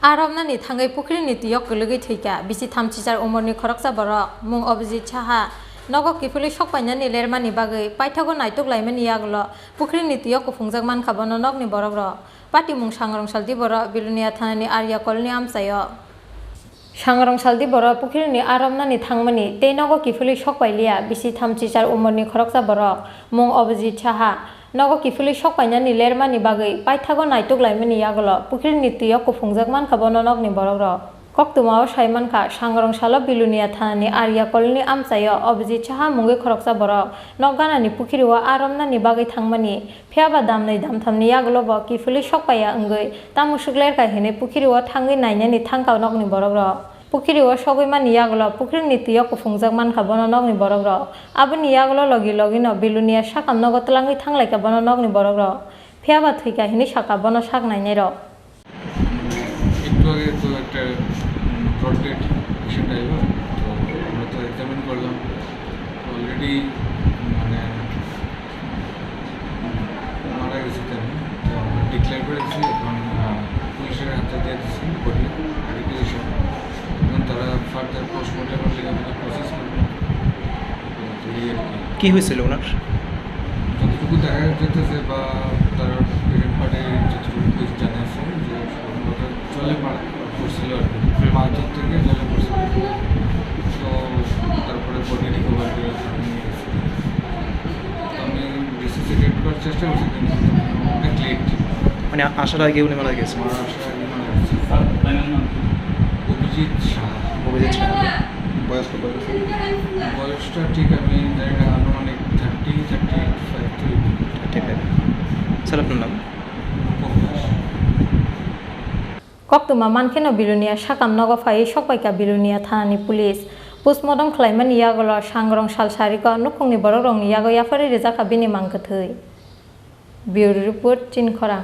आरबनानि थाङै पुख्रिनि tuyok गोलैगै थैका बिसि थामथिजार उमरनि खरकसा बरक मुं अभिजित साहा नग किफुलि सकपाइनानि लेरमानि बागै पाइथागो नायतुक लाइमानि यागल पुख्रिनि tuyok कुफुंजाक मानखाबनो नगनि बरक र पाति मुं सांग्रं सालति बर बिलुनिया थानानि आर्या कलनि आमसायो सांग्रं सालति बर पुख्रिनि आरबनानि थांमानि ते नग किफुलि सकपाइलिया बिसि थामथिजार उमरनि खरकसा बरक मुं अभिजित साहा नग किफुलि सकपाइनानि लेरमानि बागै पाइथागो नायतुक लाइमानि यागल पुख्रिनि tuyok कुफुंजाक मानखाबनो नगनि बरक र कक्तुमाव साइमानखा सांग्रं साल बिलुनिया थानानि आर्या कलनि आमसायो अभिजित साहा मुंगै खरकसा बरक नगानानि पुख्रिवा आरबनानि बागै थांमानि फेयाबा दामनै दामथामनि यागल ब किफुलि सकपाइया ओंगै तामुसुक लेरकाहिनै पुख्रिवा थाङै नायनानि थांका नगनि बरक र पुख्रिवा सगैमानि यागल पुख्रिनि tuyok कुफुंजाक मानखाबनो नगनि बरक र आबुनि यागल लगी लगीनो बिलुनिया साकाम नग तलाङै थांलायखाबनो नगनि बरक र फेयाबा थैकाहिनै साकाबनो साक नायनाय र একটু আগে তো একটা ব্রড ডেট পেশেন্ট আইলো তো আমরা তো এক্সামিন করলাম অলরেডি মানে মারা গেছে তেমনি তো আমরা ডিক্লেয়ার করে দিচ্ছি এখন পুলিশের হাতে দিয়ে দিচ্ছি বডি রিকুইজিশন এখন তারা ফার্দার পোস্টমর্টমের লিগে আমাদের প্রসেস করবে তো এই আর কি হয়েছিল ওনার যতটুকু দেখা যেতেছে বা তার পেশেন্ট পার্টে যতটুকু জানা আছে যে জলে পড়ছিল আর কি মাঝের থেকে জলে পড়ছিল তো তারপরে বডি রিকভার করে নিয়ে গেছি আমি রিসিসিটেট করার চেষ্টা করছি কিন্তু অনেক লেট মানে আসার আগে উনি মারা গেছে আমার আসার আগে মারা গেছে অভিজিৎ সাহা অভিজিৎ সাহা বয়স কত বয়সটা ঠিক আমি জানি না আনুমানিক 30-35 ঠিক আছে স্যার আপনার নাম कक्तुमा मानखेनो बिलुनिया साकाम नग फायै सकपाइका बिलुनिया थानानि पुलिस पोस्टमर्टम खालामनायनि यागल सांग्रं सालसारिको नुखुंनि बरक रंनि यागो याफारि रेजाखा बिनि मांखो थै ब्युरो रिपोर्ट चिनखरा।